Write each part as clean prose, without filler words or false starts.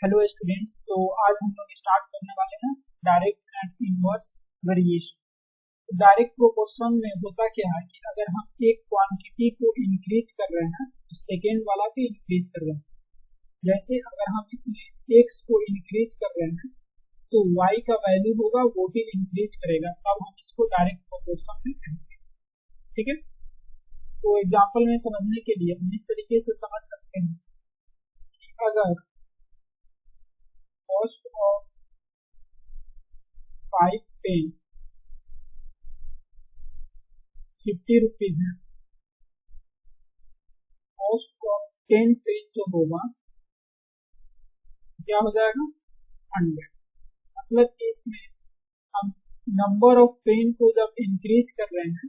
Hello students, तो आज हम लोग स्टार्ट करने वाले हैं direct and inverse variation. Direct proportion में होता क्या है कि अगर हम एक क्वांटिटी को इंक्रीज कर रहे हैं तो सेकेंड वाला भी इंक्रीज कर रहे हैं। जैसे अगर हम इसमें x को इंक्रीज कर रहे हैं तो y का वैल्यू होगा वो भी इंक्रीज करेगा, तब हम इसको डायरेक्ट प्रोपोर्शन में कहेंगे। ठीक है, इसको एग्जाम्पल में समझने के लिए हम इस तरीके से समझ सकते हैं कि अगर cost of 5 पेन 50 रुपीज है, कॉस्ट ऑफ 10 पेन जो होगा क्या हो जाएगा 100। मतलब कि इसमें हम नंबर ऑफ पेन को जब इंक्रीज कर रहे हैं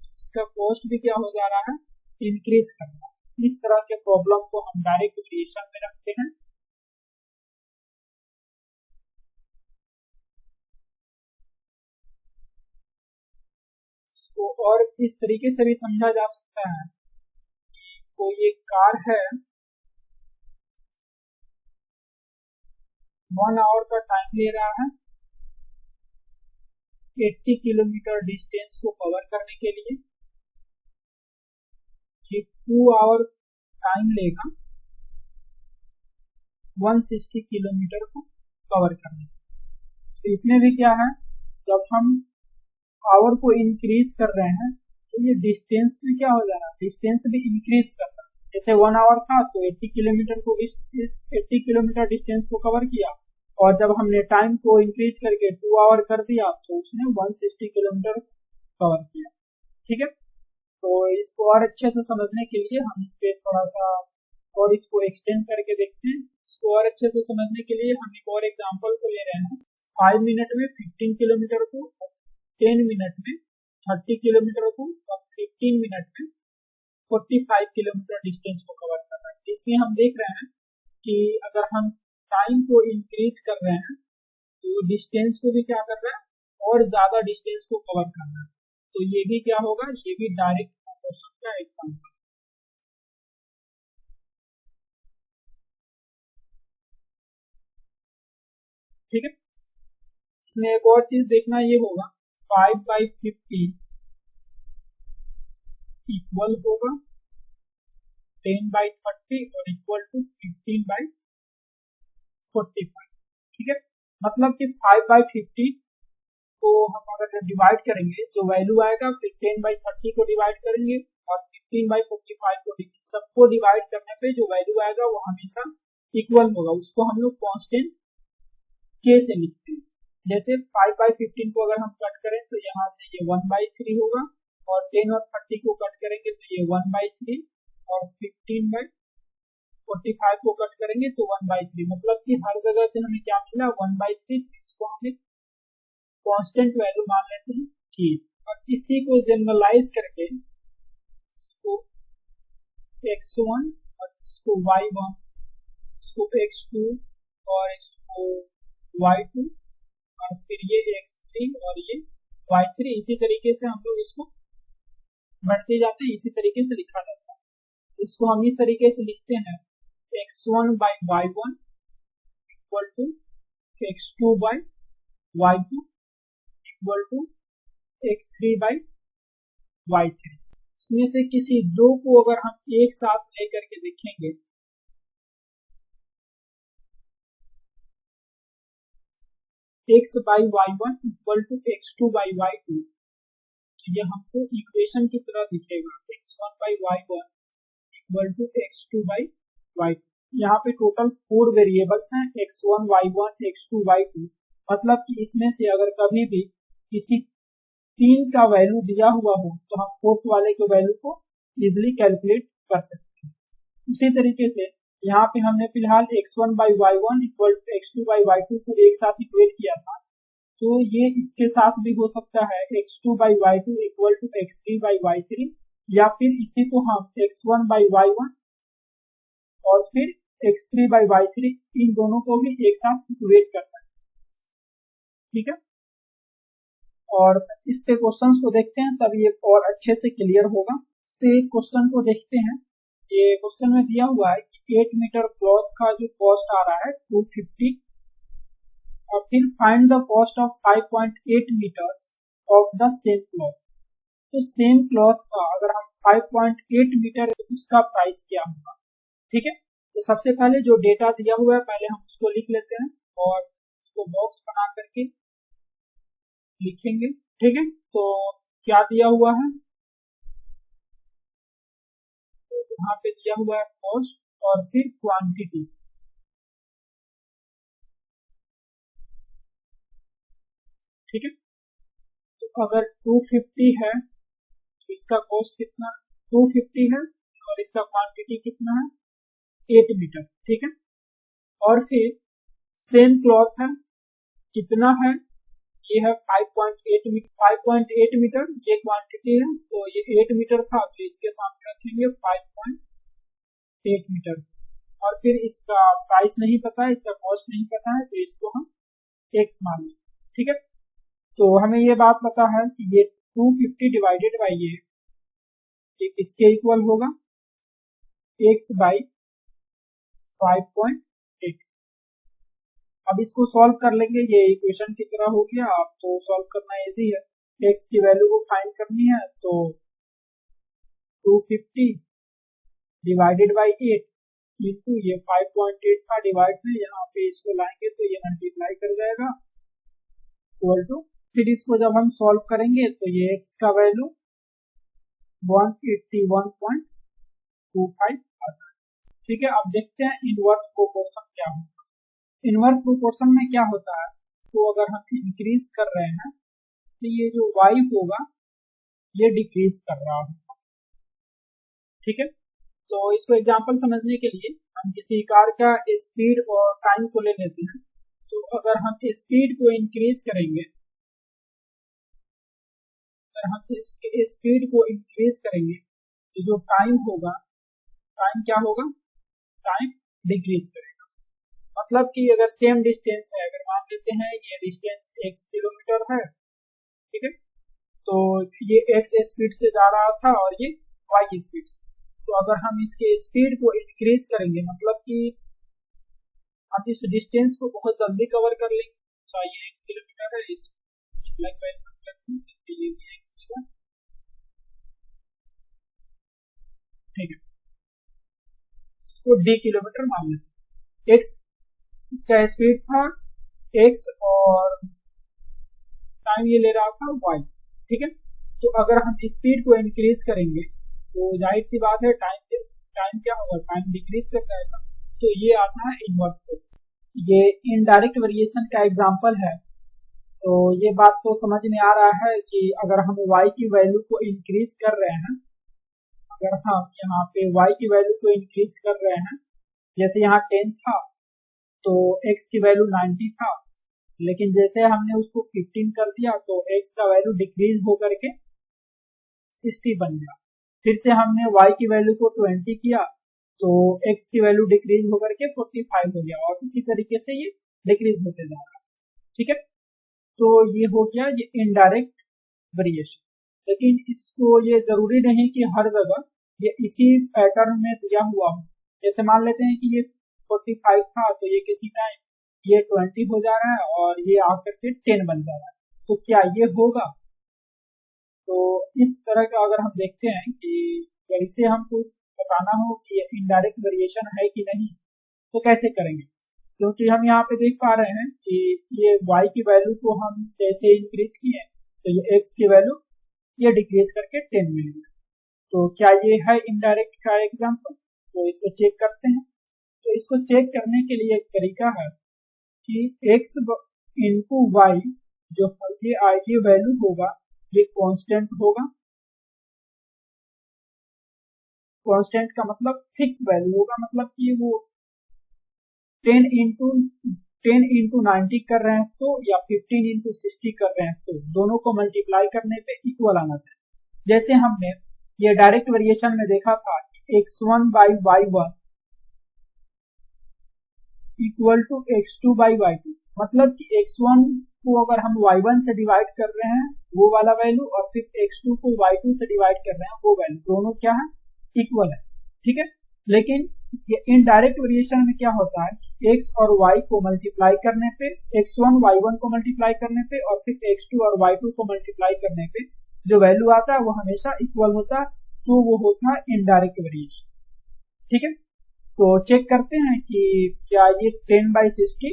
इसका कॉस्ट भी क्या हो जा रहा है, इंक्रीज कर रहा है। इस तरह के प्रॉब्लम को हम डायरेक्ट वेरिएशन में रखते हैं। इसको और इस तरीके से भी समझा जा सकता है कि कोई एक कार है, 1 आवर का टाइम ले रहा है 80 किलोमीटर डिस्टेंस को कवर करने के लिए। ये 2 आवर टाइम लेगा 160 किलोमीटर को कवर करने। तो इसमें भी क्या है, जब हम आवर को इंक्रीज कर रहे हैं तो ये डिस्टेंस में क्या हो जा रहा है, डिस्टेंस भी इंक्रीज कर रहा है। जैसे 1 आवर था तो 80 किलोमीटर डिस्टेंस को कवर किया, और जब हमने टाइम को इंक्रीज करके 2 आवर कर दिया तो उसने 160 किलोमीटर कवर किया। ठीक है, तो इसको और अच्छे से समझने के लिए हम इस पे थोड़ा सा और इसको एक्सटेंड करके देखते हैं। इसको और अच्छे से समझने के लिए हम एक और एग्जांपल को ले रहे हैं। 5 मिनट में 15 किलोमीटर को, 10 मिनट में 30 किलोमीटर को और 15 मिनट में 45 किलोमीटर डिस्टेंस को कवर कर रहा है। इसमें हम देख रहे हैं कि अगर हम टाइम को इंक्रीज कर रहे हैं तो डिस्टेंस को भी क्या कर रहा है और ज्यादा डिस्टेंस को कवर कर रहा है। तो ये भी क्या होगा, ये भी डायरेक्ट प्रोपोर्शन का एग्जांपल। ठीक है, इसमें एक और चीज देखना ये होगा, 5/15 इक्वल होगा 10/30 और इक्वल टू 15/45। ठीक है, मतलब कि 5/15 को हम अगर डिवाइड करेंगे जो वैल्यू आएगा, फिर 10/30 को डिवाइड करेंगे और 15/45 को, सबको डिवाइड करने पे जो वैल्यू आएगा वो हमेशा इक्वल होगा। उसको हम लोग कांस्टेंट के से लिखते हैं। जैसे 5/15 को अगर हम कट करें तो यहाँ से ये 1/3 होगा, और 10 और 30 को कट करेंगे तो ये 1/3, और 15/45 को कट करेंगे तो 1/3। मतलब कि हर जगह से हमें क्या मिला, 1/3। इसको हमें कांस्टेंट वैल्यू मान लेते हैं कि, और इसी को जनरलाइज करके इसको x1 और इसको y1, इसको x2 और इसको y2, और फिर ये x3 और ये y3, इसी तरीके से हम लोग इसको बढ़ते जाते हैं, इसी तरीके से लिखा जाता है। इसको हम इस तरीके से लिखते हैं, x1/y1 equal to x2/y2 equal to x3/y3। इसमें से किसी दो को अगर हम एक साथ लेकर के देखेंगे, x/y1 इक्वल टू x2/y2, तो ये हमको इक्वेशन की तरह दिखेगा, x1/y1 इक्वल टू x2/y2। यहाँ पे टोटल 4 वेरिएबल्स हैं, x1, y1, x2, y2। मतलब कि इसमें से अगर कभी भी किसी 3 का वैल्यू दिया हुआ हो तो हम 4th वाले के वैल्यू को इजिली कैलकुलेट कर सकते हैं। उसी तरीके से यहाँ पे हमने फिलहाल x1/y1 इक्वल टू x2/y2 को एक साथ इक्वेट किया था, तो ये इसके साथ भी हो सकता है x2/y2 इक्वल टू x3/y3, या फिर इसी को हम x1/y1 और फिर x3/y3, इन दोनों को भी एक साथ इक्वेट कर सकते हैं। ठीक है, और इस पे क्वेश्चंस को देखते हैं तब ये और अच्छे से क्लियर होगा। इस पे एक क्वेश्चन को देखते हैं ये क्वेश्चन में दिया हुआ है कि 8 मीटर क्लॉथ का जो कॉस्ट आ रहा है 250 और फिर find the cost of 5.8 metres of the same cloth. तो सेम क्लॉथ का अगर हम 5.8 मीटर तो उसका प्राइस क्या होगा। ठीक है, तो सबसे पहले जो डेटा दिया हुआ है पहले हम उसको लिख लेते हैं और उसको बॉक्स बना करके लिखेंगे। ठीक है, तो क्या दिया हुआ है, तो यहाँ पे दिया हुआ है कॉस्ट और फिर क्वांटिटी। ठीक है, तो अगर 250 है तो इसका कॉस्ट कितना 250 है और इसका क्वांटिटी कितना है 8 मीटर। ठीक है, और फिर सेम क्लॉथ है कितना है, ये है 5.8 मीटर। 5.8 मीटर ये क्वांटिटी है, तो ये 8 मीटर था तो इसके सामने रखेंगे 5.8 मीटर। और फिर इसका प्राइस नहीं पता है, इसका कॉस्ट नहीं पता है, तो इसको हम एक्स मान लें। ठीक है, तो हमें ये बात पता है कि ये 250 डिवाइडेड बाई ये किसके इक्वल होगा, x बाई 5.8। अब इसको सॉल्व कर लेंगे, ये इक्वेशन की तरह हो गया। आप तो सॉल्व करना इजी है, x की वैल्यू को फाइंड करनी है, तो 250 डिवाइडेड बाई 8 इंटू ये 5.8 का डिवाइड में यहाँ पे इसको लाएंगे तो ये मल्टीप्लाई कर जाएगा इक्वल टू, फिर इसको जब हम सॉल्व करेंगे तो ये x का वैल्यू 181.25 आ जाएगा। ठीक है, अब देखते हैं इनवर्स प्रोपोर्शन क्या होगा। इनवर्स प्रोपोर्शन में क्या होता है, तो अगर हम इंक्रीज कर रहे हैं तो ये जो y होगा ये डिक्रीज कर रहा होगा। ठीक है, तो इसको एग्जांपल समझने के लिए हम किसी कार का स्पीड और टाइम को ले लेते हैं। तो अगर हम स्पीड को इंक्रीज करेंगे, अगर हम इसके स्पीड को इंक्रीज करेंगे तो जो टाइम होगा, टाइम क्या होगा, टाइम डिक्रीज करेगा। मतलब कि अगर सेम डिस्टेंस है, अगर मान लेते हैं ये डिस्टेंस x किलोमीटर है, ठीक है, तो ये x स्पीड से जा रहा था और ये y स्पीड से, तो अगर हम इसके स्पीड को इंक्रीज करेंगे मतलब कि हम इस डिस्टेंस को बहुत जल्दी कवर कर लेंगे। तो ये x किलोमीटर है, इस ये भी x है। ठीक है, इसको d किलोमीटर मान लेते हैं। x इसका स्पीड था x और टाइम ये ले रहा था y। ठीक है, तो अगर हम स्पीड को इंक्रीज करेंगे तो जाहिर सी बात है टाइम क्या होगा, टाइम डिक्रीज कर जाएगा। तो ये आता है इनवर्स प्रोपोर्शन। ये इनडायरेक्ट वेरिएशन का एग्जांपल है। तो ये बात तो समझ में आ रहा है कि अगर हम y की वैल्यू को इंक्रीज कर रहे हैं, अगर हम यहाँ पे y की वैल्यू को इंक्रीज कर रहे हैं, जैसे यहाँ 10 था तो x की वैल्यू 90 था, लेकिन जैसे हमने उसको 15 कर दिया तो x का वैल्यू डिक्रीज होकर के 60 बन गया। फिर से हमने y की वैल्यू को 20 किया तो x की वैल्यू डिक्रीज होकर के 45 हो गया और इसी तरीके से ये डिक्रीज होते जा रहा है। ठीक है, तो ये हो गया ये इनडायरेक्ट वेरिएशन। लेकिन इसको ये जरूरी नहीं कि हर जगह ये इसी पैटर्न में दिया हुआ हो। जैसे मान लेते हैं कि ये 45 था तो ये किसी टाइम ये 20 हो जा रहा है और ये आकर के 10 बन जा रहा है, तो क्या ये होगा। तो इस तरह का अगर हम देखते हैं कि कैसे हमको बताना हो कि ये इनडायरेक्ट वेरिएशन है कि नहीं, तो कैसे करेंगे। क्योंकि हम यहाँ पे देख पा रहे हैं कि ये y की वैल्यू को हम जैसे इंक्रीज किए तो ये x की वैल्यू ये डिक्रीज करके 10 मिल गई। तो क्या ये है इनडायरेक्ट का एग्जांपल, तो इसको चेक करते हैं। तो इसको चेक करने के लिए एक तरीका है कि x इंटू वाई जो ये वैल्यू होगा ये कांस्टेंट होगा। कांस्टेंट का मतलब फिक्स वैल्यू होगा, मतलब कि वो 10 इंटू 90 कर रहे हैं तो या 15 इंटू 60 कर रहे हैं तो दोनों को मल्टीप्लाई करने पे इक्वल आना चाहिए। जैसे हमने ये डायरेक्ट वेरिएशन में देखा था x1 by y1 equal to x2 by y2, मतलब कि x1 को अगर हम y1 से डिवाइड कर रहे हैं वो वाला वैल्यू और फिर x2 को y2 से डिवाइड कर रहे हैं वो वैल्यू, दोनों क्या है इक्वल है। ठीक है, लेकिन ये इनडायरेक्ट वेरिएशन में क्या होता है, x और y को मल्टीप्लाई करने पे, x1 y1 को मल्टीप्लाई करने पे और फिर x2 और y2 को मल्टीप्लाई करने पे जो वैल्यू आता है वो हमेशा इक्वल होता है, तो वो होता है इनडायरेक्ट वेरिएशन। ठीक है, तो चेक करते हैं कि क्या ये 10/60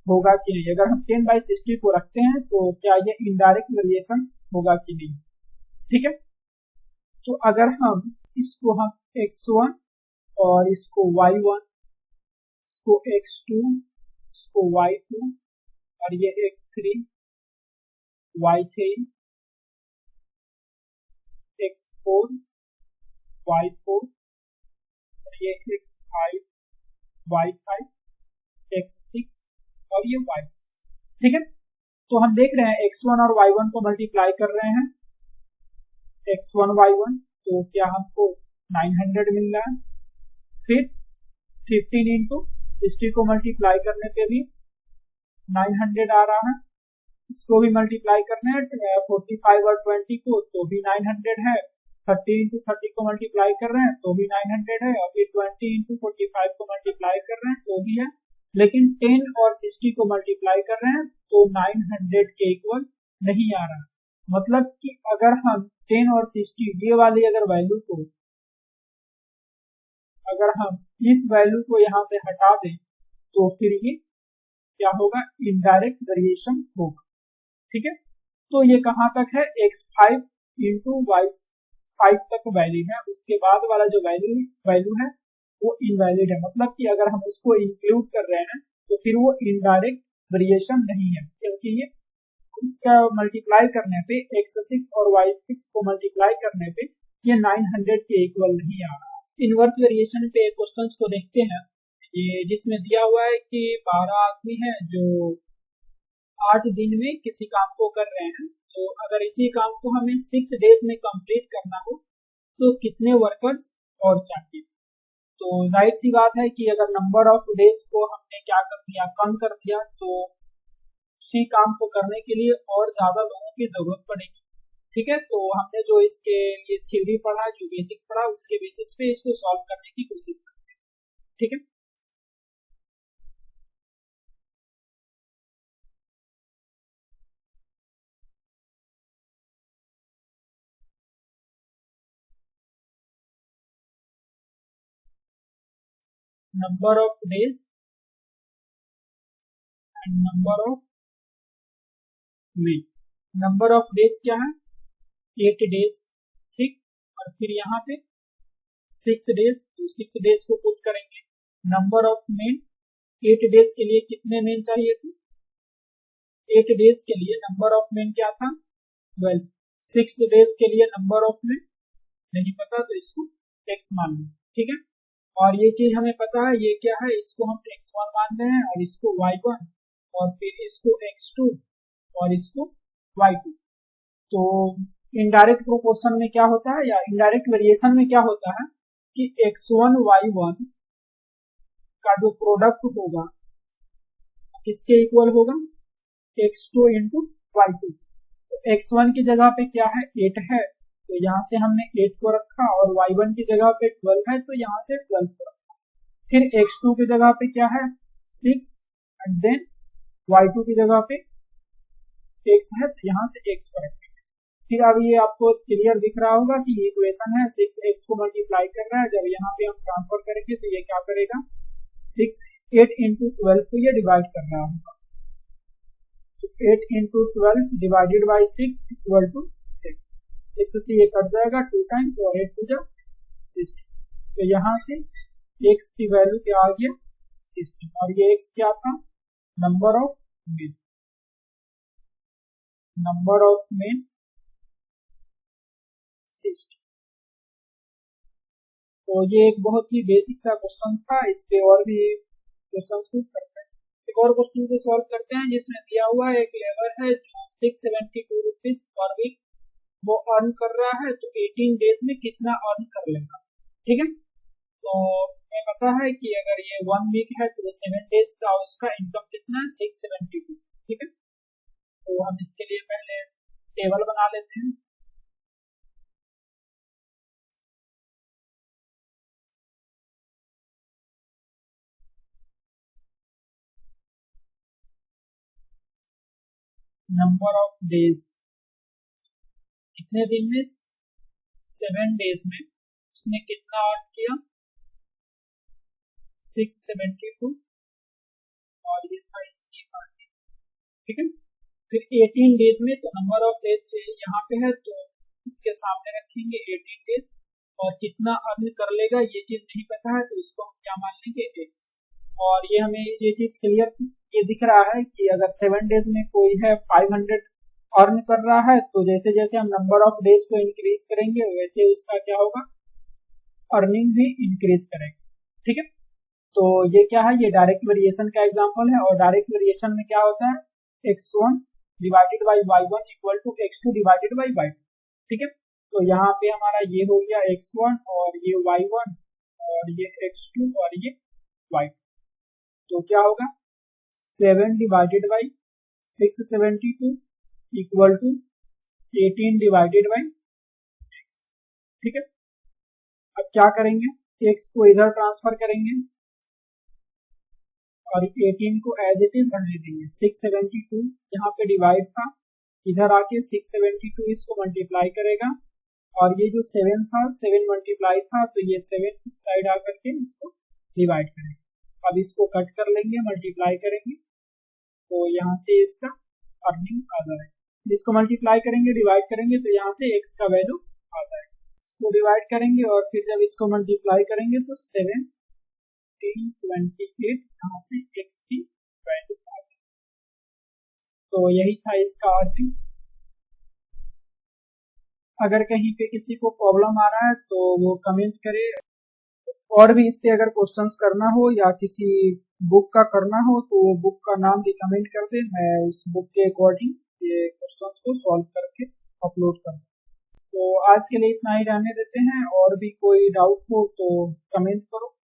होगा कि नहीं। अगर हम 10/60 को रखते हैं तो क्या ये इनडायरेक्ट वेरिएशन होगा कि नहीं। ठीक है, तो अगर हम x1 और इसको y1, इसको x2, इसको y2 और ये x3, y3, x4, y4 और ये x5, y5, x6 और ये y6। ठीक है, तो हम देख रहे हैं x1 और y1 को मल्टीप्लाई कर रहे हैं, x1 y1, तो क्या हमको 900 मिल रहा है। फिर 15 इंटू 60 को मल्टीप्लाई करने पे भी 900 आ रहा है, इसको भी मल्टीप्लाई करना है 45 और 20 को तो भी 900 है, 30 इंटू 30 को मल्टीप्लाई कर रहे हैं तो भी 900 है, और फिर 20 इंटू 45 को मल्टीप्लाई कर रहे हैं तो भी है, लेकिन 10 और 60 को मल्टीप्लाई कर रहे हैं तो 900 के इक्वल नहीं आ रहा। मतलब कि अगर हम 10 और 60 ये वाली अगर वैल्यू को, अगर हम इस वैल्यू को यहाँ से हटा दें तो फिर ये क्या होगा, इनडायरेक्ट वेरिएशन होगा। ठीक है, तो ये कहाँ तक है, x5 इंटू y5 तक वैलिड है, उसके बाद वाला जो वैल्यू है वो इनवैलिड है। मतलब कि अगर हम उसको इंक्लूड कर रहे हैं तो फिर वो इनडायरेक्ट वेरिएशन नहीं है, क्योंकि ये इसका मल्टीप्लाई करने पे x6 और y6 को मल्टीप्लाई करने पे ये 900 के इक्वल नहीं आ रहा। इनवर्स वेरिएशन पे क्वेश्चंस को देखते हैं, ये जिसमें दिया हुआ है कि 12 आदमी हैं जो 8 दिन में किसी काम को कर रहे हैं, तो अगर इसी काम को हमें 6 डेज में कंप्लीट करना हो तो कितने वर्कर्स और चाहिए। तो जाहिर सी बात है कि अगर नंबर ऑफ डेज को हमने क्या कर दिया, कम कर दिया, तो उसी काम को करने के लिए और ज्यादा लोगों की जरूरत पड़ेगी। ठीक है, तो हमने जो इसके लिए थ्योरी पढ़ा, जो बेसिक्स पढ़ा, उसके बेसिस पे इसको सॉल्व करने की कोशिश करते हैं। ठीक है, number of days and number of week. Number of days क्या है, 8 डेज। ठीक, और फिर यहाँ पे 6 डेज, तो 6 डेज को पुट करेंगे। नंबर ऑफ मेन, 8 डेज के लिए कितने मेन चाहिए थे, 8 डेज के लिए नंबर ऑफ मेन क्या था 12। 6 डेज के लिए नंबर ऑफ मेन नहीं पता तो इसको x मान लो। ठीक है, और ये चीज हमें पता है, ये क्या है, इसको हम x1 मान रहे हैं और इसको y1 और फिर इसको x2 और इसको y2। तो इनडायरेक्ट प्रोपोर्शन में क्या होता है, या इनडायरेक्ट वेरिएशन में क्या होता है कि x1 y1 का जो प्रोडक्ट होगा किसके इक्वल होगा, x2 इंटू y2। तो x1 की जगह पे क्या है, 8 है, तो यहाँ से हमने 8 को रखा, और y1 की जगह पे 12 है तो यहाँ से 12 को रखा। फिर x2 की जगह पे क्या है 6, एंड देन y2 की जगह पे x है तो यहाँ से x को रखेंगे। फिर अब ये आपको क्लियर दिख रहा होगा कि ये इक्वेशन है 6x को मल्टीप्लाई कर रहा है, जब यहाँ पे हम ट्रांसफर करेंगे तो ये क्या करेगा, 8 इंटू 12 को ये डिवाइड कर रहा होगा, तो 8 into 12 divided by 6 equal to 6 से ये कट जाएगा 2 टाइम्स और 8 टू जा 60। तो यहाँ से x की वैल्यू क्या आ गया 60, और ये x क्या था, number of main, number of main 60। तो ये एक बहुत ही बेसिक सा क्वेश्चन था, इस पे और भी क्वेश्चंस को करते हैं। एक और क्वेश्चन को सॉल्व करते हैं, जिसमें दिया हुआ है एक लेबर है जो 672 रुपीज पर वीक वो अर्न कर रहा है, तो 18 डेज में कितना अर्न कर लेगा। ठीक है, तो हमें पता है कि अगर ये 1 वीक है तो 7 डेज का उसका इनकम कितना है 672। ठीक है, तो हम इसके लिए पहले टेबल बना लेते हैं। नंबर ऑफ डेज, कितने दिन में, 7 डेज में उसने कितना अर्न किया, 672, और ये था इसकी अर्निंग। ठीक है, फिर 18 डेज में, तो नंबर ऑफ डेज यहाँ पे है तो इसके सामने रखेंगे 18 डेज, और कितना अर्न कर लेगा ये चीज नहीं पता है तो इसको हम क्या मान लेंगे, x। और ये हमें ये चीज क्लियर ये दिख रहा है कि अगर 7 डेज में कोई है 500 अर्न कर रहा है, तो जैसे जैसे हम नंबर ऑफ डेज को इंक्रीज करेंगे वैसे उसका क्या होगा, अर्निंग भी इंक्रीज करेगा। ठीक है, तो ये क्या है, ये डायरेक्ट वेरिएशन का एग्जांपल है, और डायरेक्ट वेरिएशन में क्या होता है, x1 divided by y1 equal to x2 divided by y2। ठीक है, तो यहाँ पे हमारा ये हो गया x1 और ये y1 और ये x2 और ये y2, तो क्या होगा 7 divided by 672 equal to 18 divided by x। ठीक है, अब क्या करेंगे, x को इधर ट्रांसफर करेंगे और 18 को एज इट इज रहने देंगे। 672 यहाँ पे डिवाइड था, इधर आके 672 इसको मल्टीप्लाई करेगा, और ये जो 7 था 7 मल्टीप्लाई था तो ये 7 इस साइड आकर के इसको डिवाइड करेंगे। अब इसको कट कर लेंगे, मल्टीप्लाई करेंगे, तो यहाँ से इसका अर्निंग आ जाएगा। जिसको मल्टीप्लाई करेंगे डिवाइड करेंगे तो यहाँ से x का वैल्यू आ जाएगा। इसको डिवाइड करेंगे और फिर जब इसको मल्टीप्लाई करेंगे तो 1728 यहाँ से x की वैल्यू आ जाएगी। तो यही था इसका अर्निंग। अगर कहीं पे किसी को प्रॉब्लम आ रहा है तो वो कमेंट करे, और भी इस पे अगर क्वेश्चंस करना हो या किसी बुक का करना हो तो वो बुक का नाम भी कमेंट कर दे, मैं उस बुक के अकॉर्डिंग ये क्वेश्चंस को सॉल्व करके अपलोड कर दूँ। तो आज के लिए इतना ही रहने देते हैं, और भी कोई डाउट हो तो कमेंट करो।